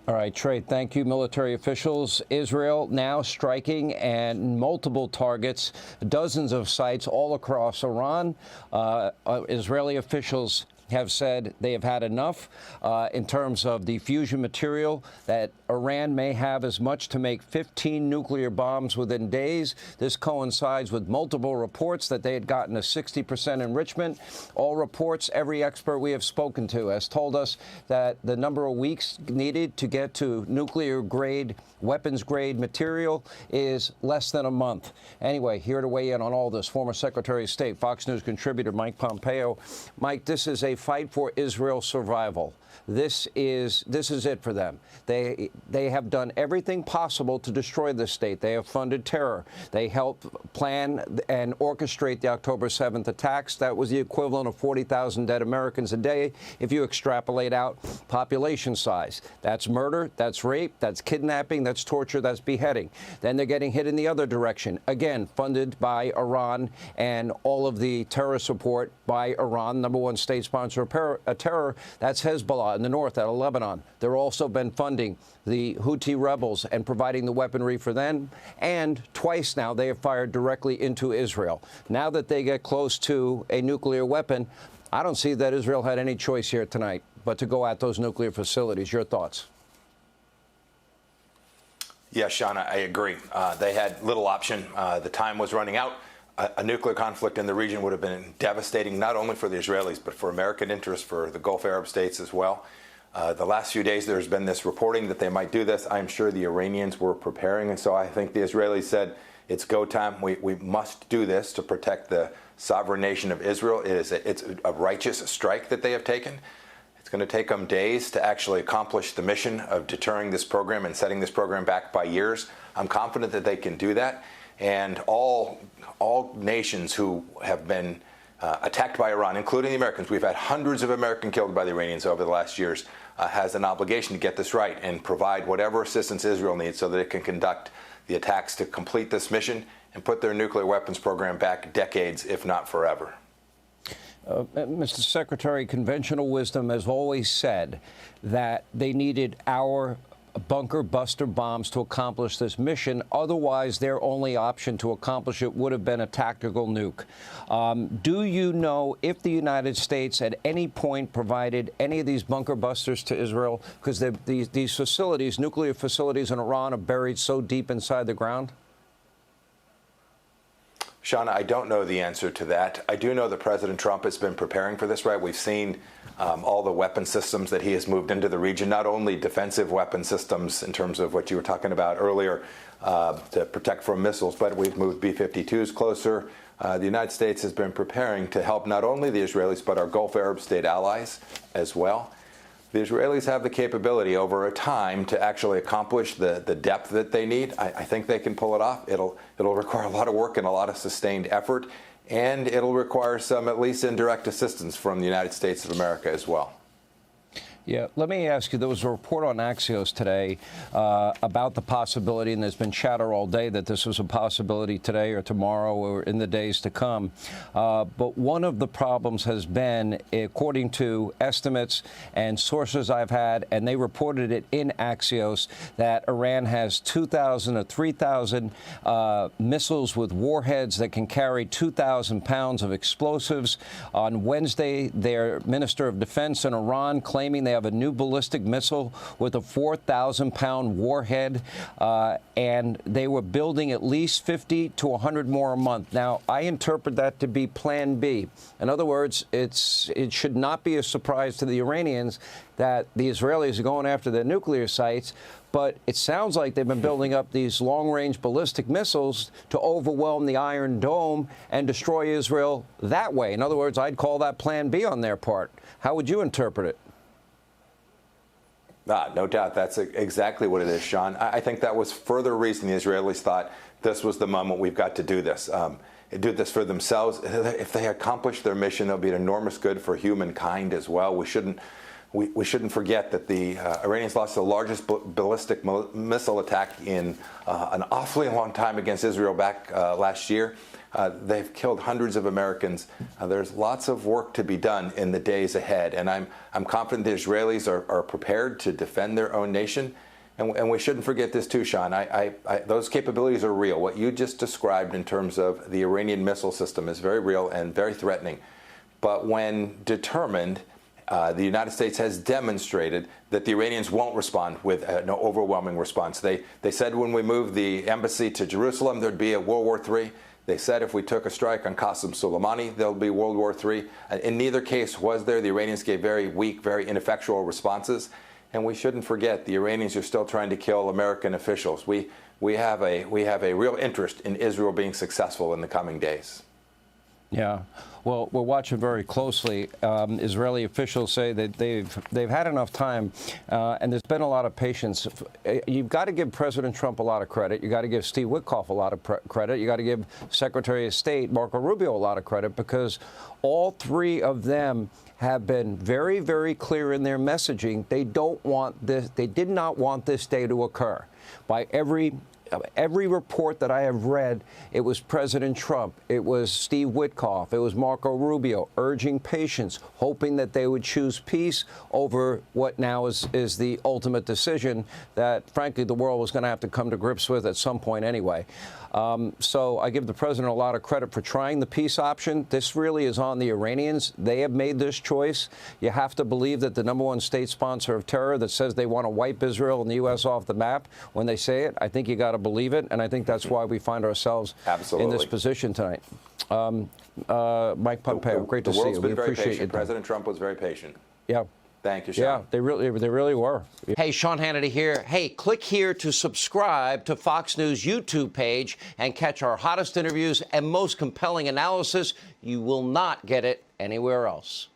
All right, Trey, thank you. Military officials, Israel now striking and multiple targets, dozens of sites all across Iran. Israeli officials have said they have had enough in terms of the fusion material, that Iran may have as much to make 15 nuclear bombs within days. This coincides with multiple reports that they had gotten a 60% enrichment. All reports, every expert we have spoken to has told us that the number of weeks needed to get to nuclear-grade, weapons-grade material is less than a month. Anyway, here to weigh in on all this, former Secretary of State, Fox News contributor Mike Pompeo. Mike, this is a fight for Israel's survival. This is it for them. They have done everything possible to destroy this state. They have funded terror. They helped plan and orchestrate the October 7th attacks. That was the equivalent of 40,000 dead Americans a day if you extrapolate out population size. That's murder, that's rape, that's kidnapping, that's torture, that's beheading. Then they're getting hit in the other direction, again, funded by Iran and all of the terror support by Iran, number one state sponsor of terror. That's Hezbollah in the north out of Lebanon. They've also been funding the Houthi rebels and providing the weaponry for them. And twice now they have fired directly into Israel. Now that they get close to a nuclear weapon, I don't see that Israel had any choice here tonight but to go at those nuclear facilities. Your thoughts? Yeah, Sean, I agree. They had little option. The time was running out. A nuclear conflict in the region would have been devastating, not only for the Israelis, but for American interests, for the Gulf Arab states as well. The last few days, there's been this reporting that they might do this. I'm sure the Iranians were preparing, and so I think the Israelis said, it's go time. We must do this to protect the sovereign nation of Israel. It's a righteous strike that they have taken. It's going to take them days to actually accomplish the mission of deterring this program and setting this program back by years. I'm confident that they can do that. And all nations who have been attacked by Iran, including the Americans, we've had hundreds of Americans killed by the Iranians over the last years, has an obligation to get this right and provide whatever assistance Israel needs so that it can conduct the attacks to complete this mission and put their nuclear weapons program back decades, if not forever. Mr. Secretary, conventional wisdom has always said that they needed our bunker buster bombs to accomplish this mission. Otherwise, their only option to accomplish it would have been a tactical nuke. Do you know if the United States at any point provided any of these bunker busters to Israel? Because these facilities, nuclear facilities in Iran, are buried so deep inside the ground? Sean, I don't know the answer to that. I do know that President Trump has been preparing for this, right? We've seen all the weapon systems that he has moved into the region, not only defensive weapon systems in terms of what you were talking about earlier to protect from missiles, but we've moved B-52s closer. The United States has been preparing to help not only the Israelis, but our Gulf Arab state allies as well. The Israelis have the capability over a time to actually accomplish the depth that they need. I think they can pull it off. It'll require a lot of work and a lot of sustained effort, and it'll require some at least indirect assistance from the United States of America as well. Yeah, let me ask you, there was a report on Axios today about the possibility, and there's been chatter all day that this was a possibility today or tomorrow or in the days to come. But one of the problems has been, according to estimates and sources I've had, and they reported it in Axios, that Iran has 2,000 or 3,000 missiles with warheads that can carry 2,000 pounds of explosives. On Wednesday, their Minister of Defense in Iran claiming they have a new ballistic missile with a 4,000-pound warhead, and they were building at least 50 to 100 more a month. Now, I interpret that to be Plan B. In other words, it should not be a surprise to the Iranians that the Israelis are going after their nuclear sites, but it sounds like they've been building up these long-range ballistic missiles to overwhelm the Iron Dome and destroy Israel that way. In other words, I'd call that Plan B on their part. How would you interpret it? No doubt. That's exactly what it is, Sean. I think that was further reason the Israelis thought this was the moment we've got to do this. Do this for themselves. If they accomplish their mission, it'll be an enormous good for humankind as well. We shouldn't forget that the Iranians lost the largest ballistic missile attack in an awfully long time against Israel back last year. They've killed hundreds of Americans. There's lots of work to be done in the days ahead, and I'm confident the Israelis are prepared to defend their own nation. And we shouldn't forget this too, Sean. Those capabilities are real. What you just described in terms of the Iranian missile system is very real and very threatening. But when determined, the United States has demonstrated that the Iranians won't respond with an overwhelming response. They said when we moved the embassy to Jerusalem, there'd be a World War III. They said if we took a strike on Qasem Soleimani, there'll be World War III. In neither case was there. The Iranians gave very weak, very ineffectual responses. And we shouldn't forget, the Iranians are still trying to kill American officials. We have a real interest in Israel being successful in the coming days. Yeah. Well, we're watching very closely. Israeli officials say that they've had enough time, and there's been a lot of patience. You've got to give President Trump a lot of credit. You've got to give Steve Witkoff a lot of credit. You've got to give Secretary of State Marco Rubio a lot of credit, because all three of them have been very, very clear in their messaging. They don't want this. They did not want this day to occur. By every report that I have read, it was President Trump, it was Steve Witkoff, it was Marco Rubio urging patience, hoping that they would choose peace over what now is the ultimate decision that, frankly, the world was going to have to come to grips with at some point anyway. So I give the president a lot of credit for trying the peace option. This really is on the Iranians. They have made this choice. You have to believe that the #1 state sponsor of terror that says they want to wipe Israel and the U.S. off the map, when they say it, I think you got to believe it. And I think that's why we find ourselves in this position tonight. Mike Pompeo, great to see you. We appreciate it. President Trump was very patient. Yeah. Thank you, Sean. Yeah, they really were. Hey, Sean Hannity here. Hey, click here to subscribe to Fox News YouTube page and catch our hottest interviews and most compelling analysis. You will not get it anywhere else.